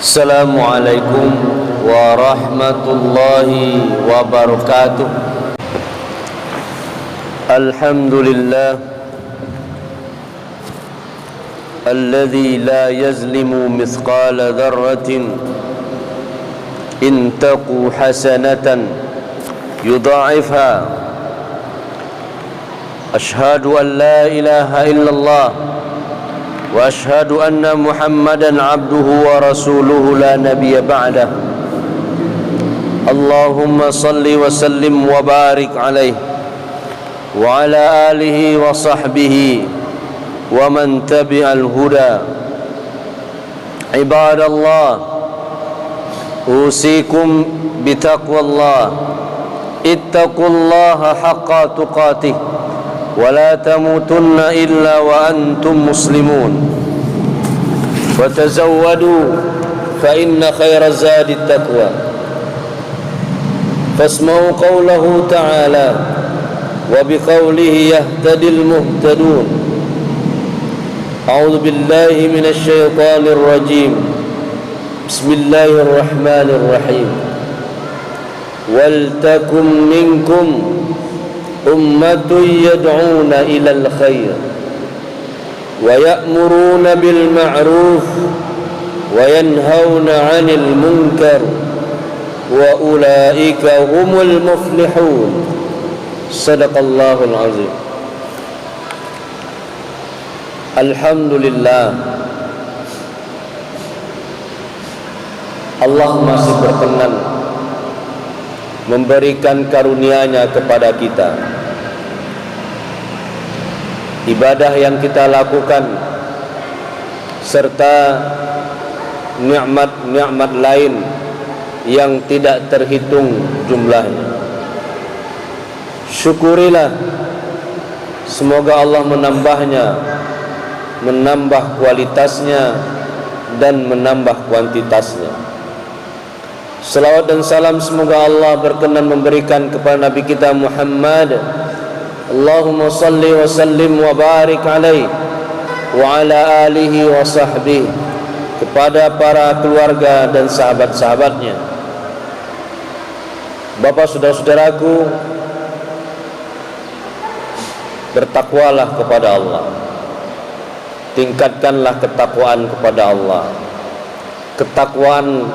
Assalamualaikum warahmatullahi wabarakatuh. Alhamdulillah alladzi la yazlimu mithqala dzarratin in taqu hasanatan yudha'ifha. Ashhadu an la ilaha illallah wa ashhadu anna Muhammadan abduhu wa rasuluhu la nabiyya ba'dah. Allahumma salli wa sallim wa barik alaihi wa ala alihi wa sahbihi wa man tabi'al huda. Ibadallah, usikum bitaqwallah, ittaqullaha haqqa tuqatih wa la tamutunna illa wa antum muslimun. Wa tazawwadu fa inna khayra zadi taqwa. Fasma'u qawlahu ta'ala wa biqawlihi yahtadil muhtadun. A'udzu billahi minasy syaithanir rajim. Bismillahirrahmanirrahim. Wal takum minkum ummatun yad'una ilal khair wa ya'muruna bil ma'ruf wa yanhauna 'anil munkar wa ulaika humul muflihun. Sadaqallahul azim. Alhamdulillah, Allah masih berkenan memberikan karunia-Nya kepada kita. Ibadah yang kita lakukan serta nikmat-nikmat lain yang tidak terhitung jumlahnya. Syukurilah, semoga Allah menambahnya, menambah kualitasnya dan menambah kuantitasnya. Salawat dan salam semoga Allah berkenan memberikan kepada Nabi kita Muhammad. Allahumma salli wa sallim wa barik alaihi wa ala alihi wa sahbihi, kepada para keluarga dan sahabat-sahabatnya. Bapak, saudara-saudaraku, bertakwalah kepada Allah. Tingkatkanlah ketakwaan kepada Allah, ketakwaan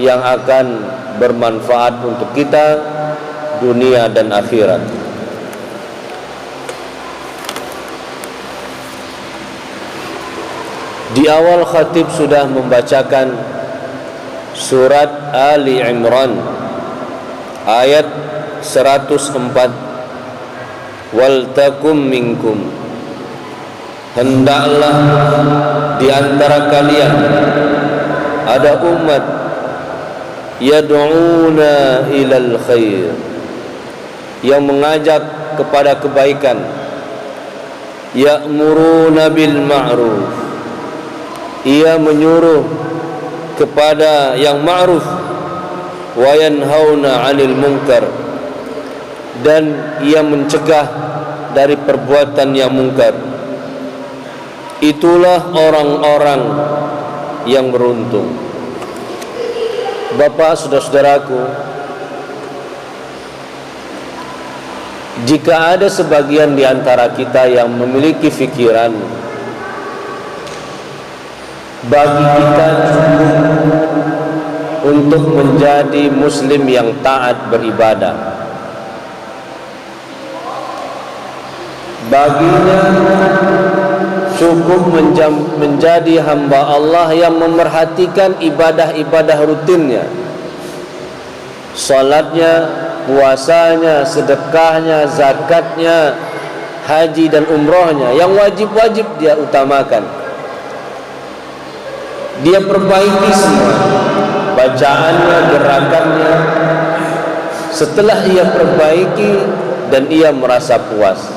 yang akan bermanfaat untuk kita dunia dan akhirat. Di awal khatib sudah membacakan surat Ali Imran ayat 104. Wal takum minkum, hendaklah di antara kalian ada umat yad'una ilal khair, yang mengajak kepada kebaikan, ya'muruna bil ma'ruf, ia menyuruh kepada yang ma'ruf, wa yanhauna 'anil munkar, dan ia mencegah dari perbuatan yang mungkar. Itulah orang-orang yang beruntung. Bapak, saudara-saudaraku, jika ada sebagian di antara kita yang memiliki fikiran bagi kita cukup untuk menjadi muslim yang taat beribadah, baginya cukup menjadi hamba Allah yang memerhatikan ibadah-ibadah rutinnya, salatnya, puasanya, sedekahnya, zakatnya, haji dan umrohnya, yang wajib-wajib dia utamakan. Dia perbaiki semua bacaannya, gerakannya. Setelah ia perbaiki dan ia merasa puas,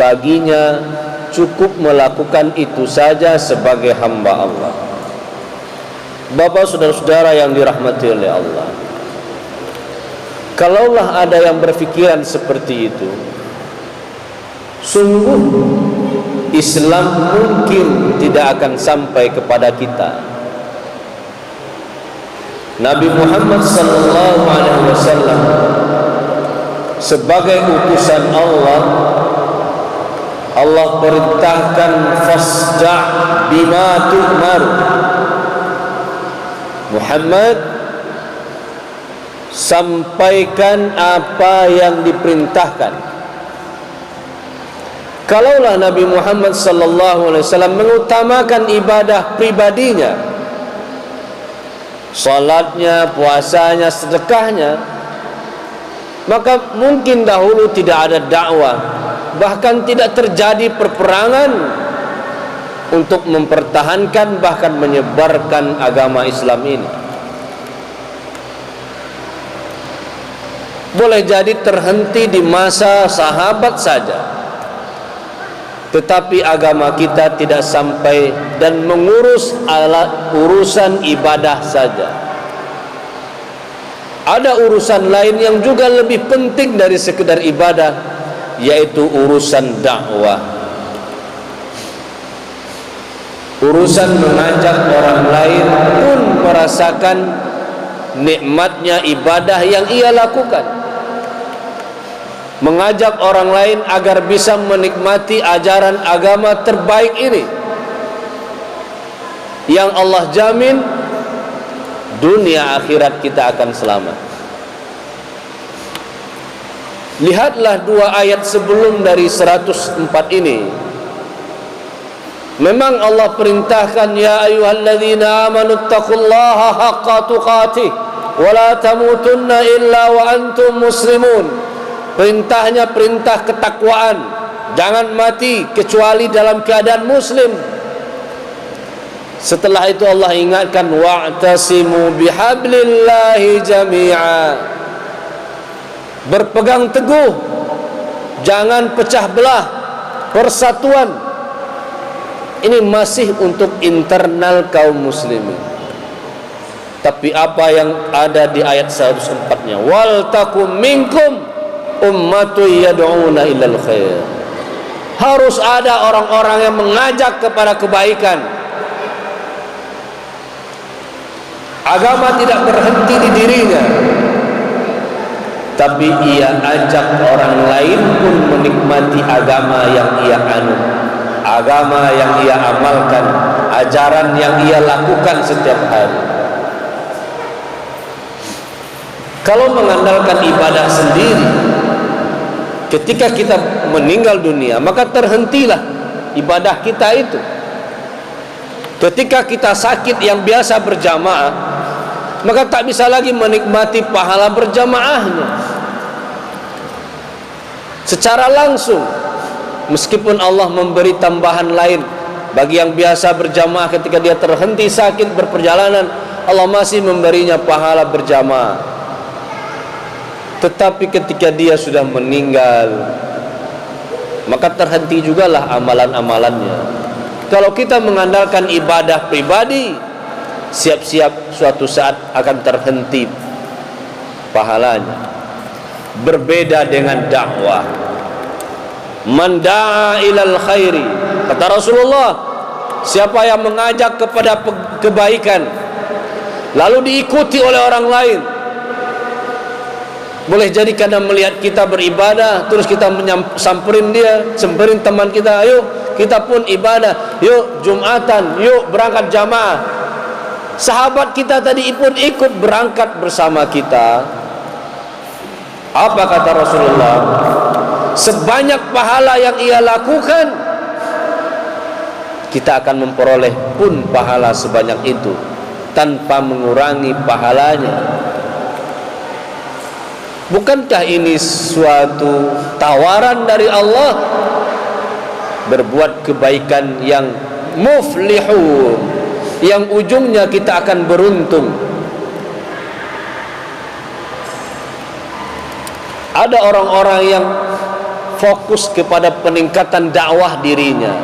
baginya cukup melakukan itu saja sebagai hamba Allah. Bapak, saudara-saudara yang dirahmati oleh Allah, kalaulah ada yang berpikiran seperti itu, sungguh Islam mungkin tidak akan sampai kepada kita. Nabi Muhammad sallallahu alaihi wasallam sebagai utusan Allah, Allah perintahkan fasda' bima tu'mar. Muhammad, sampaikan apa yang diperintahkan. Kalaulah Nabi Muhammad sallallahu alaihi wasallam mengutamakan ibadah pribadinya, salatnya, puasanya, sedekahnya, maka mungkin dahulu tidak ada dakwah, bahkan tidak terjadi perperangan untuk mempertahankan bahkan menyebarkan agama Islam ini. Boleh jadi terhenti di masa sahabat saja, tetapi agama kita tidak sampai dan mengurus urusan ibadah saja. Ada urusan lain yang juga lebih penting dari sekedar ibadah, yaitu urusan dakwah. Urusan mengajak orang lain pun merasakan nikmatnya ibadah yang ia lakukan. Mengajak orang lain agar bisa menikmati ajaran agama terbaik ini, yang Allah jamin dunia akhirat kita akan selamat. Lihatlah dua ayat sebelum dari 104 ini. Memang Allah perintahkan, ya ayyuhalladzina amanu taqullaha haqqa tuqatih wa la tamutunna illa wa antum muslimun. Perintahnya perintah ketakwaan, jangan mati kecuali dalam keadaan muslim. Setelah itu Allah ingatkan, wa'tasimu bihablillahi jami'a. Berpegang teguh, jangan pecah belah, persatuan. Ini masih untuk internal kaum muslimin. Tapi apa yang ada di ayat 104-nya, wal takum minkum ummatu yad'una ilal khair. Harus ada orang-orang yang mengajak kepada kebaikan. Agama tidak berhenti di dirinya, tapi ia ajak orang lain pun menikmati agama yang ia anut, agama yang ia amalkan, ajaran yang ia lakukan setiap hari. Kalau mengandalkan ibadah sendiri, ketika kita meninggal dunia, maka terhentilah ibadah kita itu. Ketika kita sakit yang biasa berjamaah, maka tak bisa lagi menikmati pahala berjamaahnya secara langsung. Meskipun Allah memberi tambahan lain bagi yang biasa berjamaah, ketika dia terhenti sakit berperjalanan, Allah masih memberinya pahala berjamaah. Tetapi ketika dia sudah meninggal, maka terhenti jugalah amalan-amalannya. Kalau kita mengandalkan ibadah pribadi, siap-siap suatu saat akan terhenti pahalanya. Berbeda dengan dakwah. Man da'a ilal khairi, kata Rasulullah, siapa yang mengajak kepada kebaikan lalu diikuti oleh orang lain. Boleh jadi karena melihat kita beribadah, terus kita samperin dia, samperin teman kita, ayo kita pun ibadah, yuk Jumatan, yuk berangkat jamaah. Sahabat kita tadi pun ikut berangkat bersama kita. Apa kata Rasulullah? Sebanyak pahala yang ia lakukan, kita akan memperoleh pun pahala sebanyak itu tanpa mengurangi pahalanya. Bukankah ini suatu tawaran dari Allah? Berbuat kebaikan yang muflihun, yang ujungnya kita akan beruntung. Ada orang-orang yang fokus kepada peningkatan dakwah dirinya.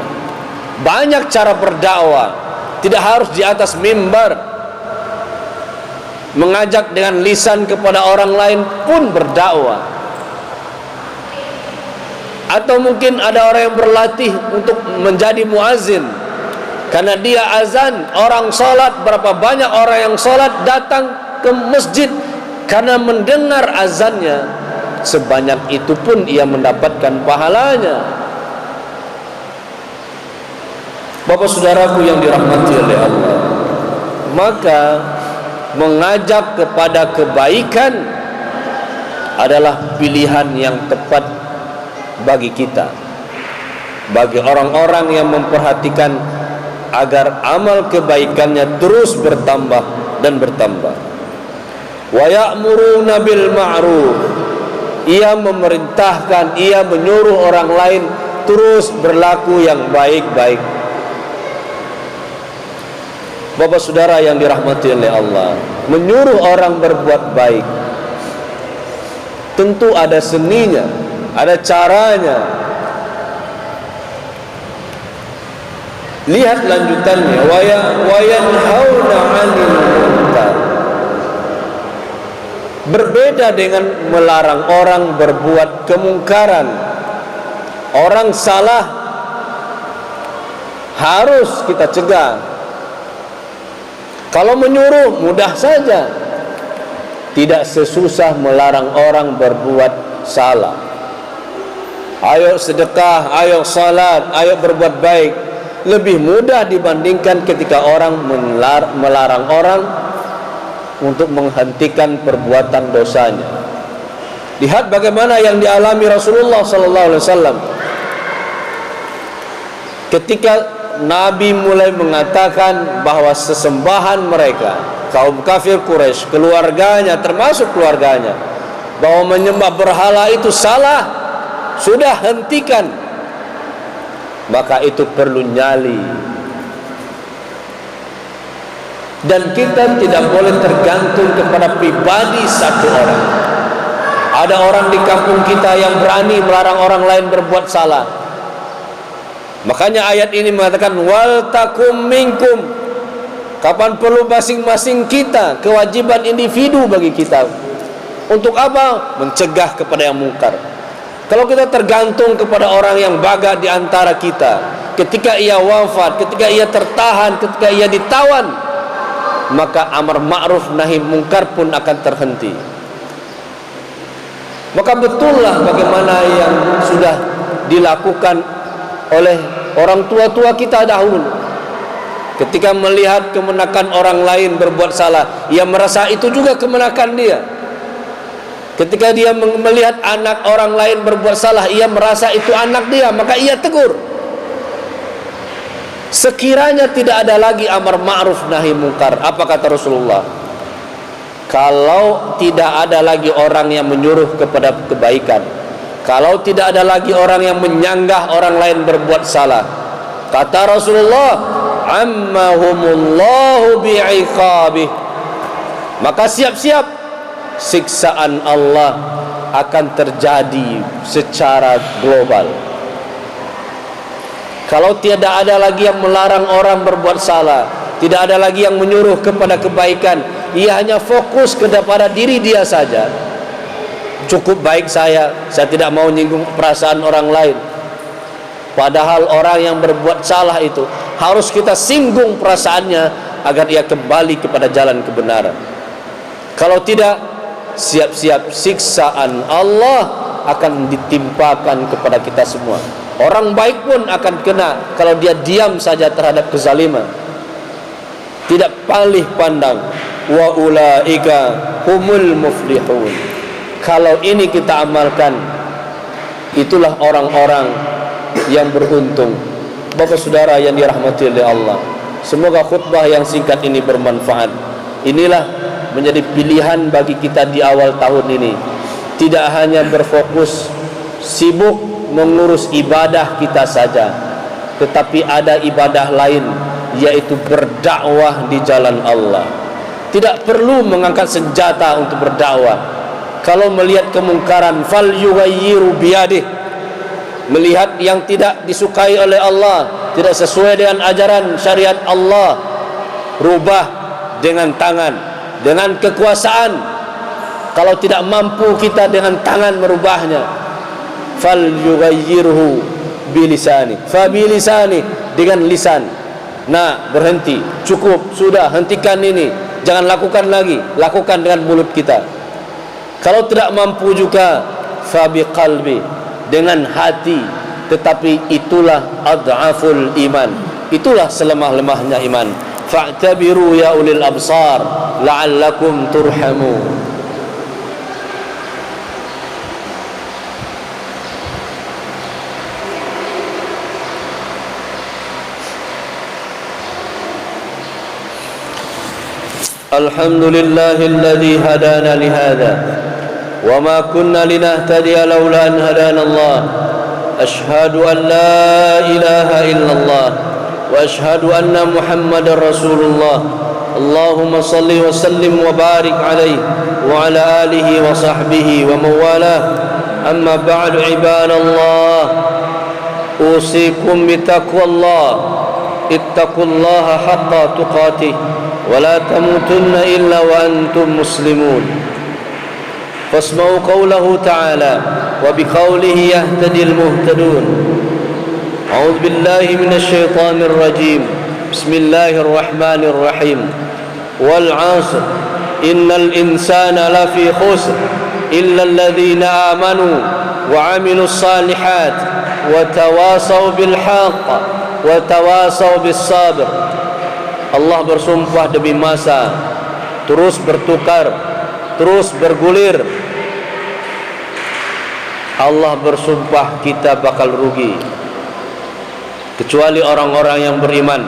Banyak cara berdakwah, tidak harus di atas mimbar. Mengajak dengan lisan kepada orang lain pun berdakwah. Atau mungkin ada orang yang berlatih untuk menjadi muazin, karena dia azan, orang sholat, berapa banyak orang yang sholat datang ke masjid karena mendengar azannya, sebanyak itu pun ia mendapatkan pahalanya. Bapak saudaraku yang dirahmati oleh Allah, maka mengajak kepada kebaikan adalah pilihan yang tepat bagi kita, bagi orang-orang yang memperhatikan agar amal kebaikannya terus bertambah dan bertambah. Wa ya'muruna bil ma'ruf, ia memerintahkan, ia menyuruh orang lain terus berlaku yang baik-baik. Bapak saudara yang dirahmati oleh Allah, menyuruh orang berbuat baik tentu ada seninya, ada caranya. Lihat lanjutannya, wa yanhauna 'anil munkar. Berbeda dengan melarang orang berbuat kemungkaran. Orang salah harus kita cegah. Kalau menyuruh mudah saja, tidak sesusah melarang orang berbuat salah. Ayo sedekah, ayo salat, ayo berbuat baik, lebih mudah dibandingkan ketika orang melarang orang untuk menghentikan perbuatan dosanya. Lihat bagaimana yang dialami Rasulullah sallallahu alaihi wasallam ketika Nabi mulai mengatakan bahwa sesembahan mereka, kaum kafir Quraisy, keluarganya, termasuk keluarganya, bahwa menyembah berhala itu salah, sudah hentikan. Maka itu perlu nyali. Dan kita tidak boleh tergantung kepada pribadi satu orang. Ada orang di kampung kita yang berani melarang orang lain berbuat salah. Makanya ayat ini mengatakan wal takum minkum. Kapan perlu masing-masing kita, kewajiban individu bagi kita. Untuk apa? Mencegah kepada yang mungkar. Kalau kita tergantung kepada orang yang baga di antara kita, ketika ia wafat, ketika ia tertahan, ketika ia ditawan, maka amar ma'ruf nahi mungkar pun akan terhenti. Maka betullah bagaimana yang sudah dilakukan oleh orang tua-tua kita dahulu. Ketika melihat kemenakan orang lain berbuat salah, ia merasa itu juga kemenakan dia. Ketika dia melihat anak orang lain berbuat salah, ia merasa itu anak dia, maka ia tegur. Sekiranya tidak ada lagi amar ma'ruf nahi mungkar, apa kata Rasulullah? Kalau tidak ada lagi orang yang menyuruh kepada kebaikan, kalau tidak ada lagi orang yang menyanggah orang lain berbuat salah, kata Rasulullah, ammahumullahu bi'iqabih, maka siap-siap siksaan Allah akan terjadi secara global. Kalau tidak ada lagi yang melarang orang berbuat salah, tidak ada lagi yang menyuruh kepada kebaikan, ia hanya fokus kepada diri dia saja. Cukup baik saya tidak mau menyinggung perasaan orang lain. Padahal orang yang berbuat salah itu harus kita singgung perasaannya agar ia kembali kepada jalan kebenaran. Kalau tidak, siap-siap siksaan Allah akan ditimpakan kepada kita semua. Orang baik pun akan kena kalau dia diam saja terhadap kezaliman, tidak palih pandang. Wa ulaika humul muflihun. Kalau ini kita amalkan, itulah orang-orang yang beruntung. Bapak saudara yang dirahmati oleh Allah, semoga khutbah yang singkat ini bermanfaat. Inilah menjadi pilihan bagi kita di awal tahun ini. Tidak hanya berfokus sibuk mengurus ibadah kita saja, tetapi ada ibadah lain, yaitu berdakwah di jalan Allah. Tidak perlu mengangkat senjata untuk berdakwah. Kalau melihat kemungkaran, fal yughayyiru biyadih, melihat yang tidak disukai oleh Allah, tidak sesuai dengan ajaran syariat Allah, rubah dengan tangan, dengan kekuasaan. Kalau tidak mampu kita dengan tangan merubahnya, fal yughayyirhu bilisani, fa bilisani, dengan lisan. Nah, berhenti, cukup, sudah, hentikan ini, Jangan lakukan lagi, lakukan dengan mulut kita. Kalau tidak mampu juga, fabi qalbi, dengan hati. Tetapi itulah ad'aful iman, itulah selemah-lemahnya iman. Fa'tabiru ya ulil absar la'allakum turhamun. Alhamdulillahilladzi hadana lihada wa ma kunna linahtadiya laula an hadana Allah. Ashhadu an la ilaha illallah wa ashhadu anna Muhammadar Rasulullah. Allahumma salli wa sallim wa barik alaihi wa ala alihi wa sahbihi wa mawalah. Amma ba'du ibadallah, usikum bitaqwallah. Ittaqullaha haqqa tuqatih wa la tamutunna illa wa antum muslimun. Fasma'u qawlahu ta'ala wa biqawlihi yahtadil muhtadun. A'udzu billahi minasy syaithanir rajim. Bismillahir rahim. Wal 'ashr innal insana lafi khusr illa alladhina amanu wa 'amilus salihat wa tawasaw bil haqq wa tawasaw bis sabr. Allah bersumpah demi masa terus bertukar, terus bergulir. Allah bersumpah kita bakal rugi kecuali orang-orang yang beriman.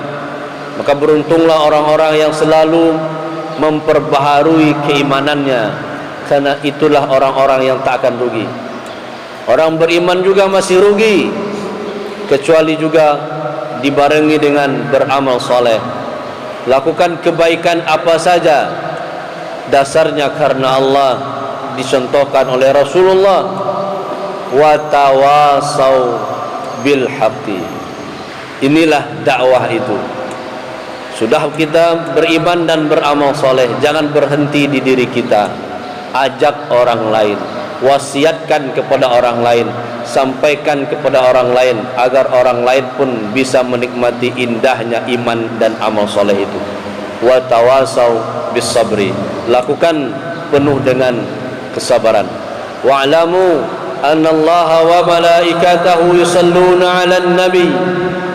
Maka beruntunglah orang-orang yang selalu memperbaharui keimanannya, karena itulah orang-orang yang tak akan rugi. Orang beriman juga masih rugi, kecuali juga dibarengi dengan beramal soleh. Lakukan kebaikan apa saja, dasarnya karena Allah, dicontohkan oleh Rasulullah. Wa tawasau bil haqqi. Inilah dakwah itu. Sudah kita beriman dan beramal soleh, jangan berhenti di diri kita. Ajak orang lain, wasiatkan kepada orang lain, sampaikan kepada orang lain, agar orang lain pun bisa menikmati indahnya iman dan amal soleh itu. Wa tawasau bis sabri. Lakukan penuh dengan kesabaran. Wa'lamu anna Allah wa malaikatahu yusalluna 'alan nabi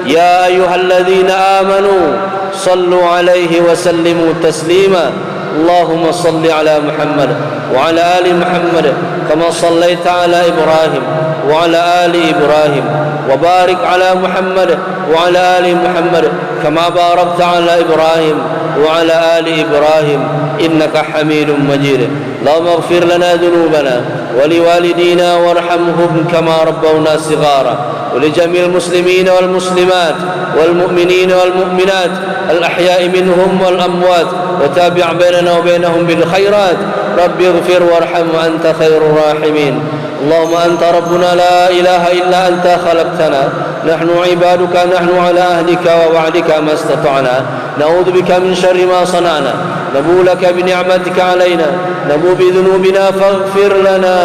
ya ayyuhalladzina amanu sallu 'alaihi wa sallimu taslima. Allahumma salli 'ala Muhammad wa 'ala ali Muhammad kama sallaita 'ala Ibrahim wa 'ala ali Ibrahim wa barik 'ala Muhammad wa 'ala ali Muhammad kama barakta 'ala Ibrahim wa 'ala ali Ibrahim innaka Hamidum Majid. Allahumma ighfir lana dhunubana wa liwalidina warhamhum kama rabbawna shighara ولجميع المسلمين والمسلمات والمؤمنين والمؤمنات الأحياء منهم والأموات وتابع بيننا وبينهم بالخيرات. رب اغفر وارحم وأنت خير الراحمين. اللهم أنت ربنا لا إله إلا أنت خلقتنا، نحن عبادك، نحن على أهلك ووعدك ما استطعنا، نعوذ بك من شر ما صنعنا، نبو لك بنعمتك علينا، نبو بذنوبنا فاغفر لنا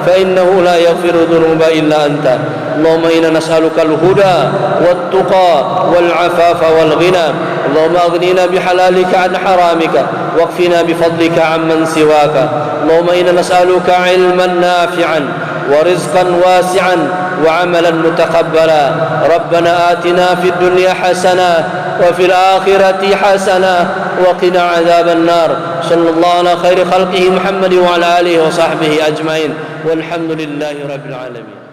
فإنه لا يغفر الذنوب إلا أنت. اللهم إنا نسألك الهدى والتقى والعفاف والغنى. اللهم أغننا بحلالك عن حرامك واكفنا بفضلك عمن سواك. اللهم إنا نسألك علما نافعا ورزقا واسعا وعملا متقبلا. ربنا آتنا في الدنيا حسنة وفي الآخرة حسنة وقنا عذاب النار. صلى الله على خير خلقه محمد وعلى آله وصحبه أجمعين والحمد لله رب العالمين.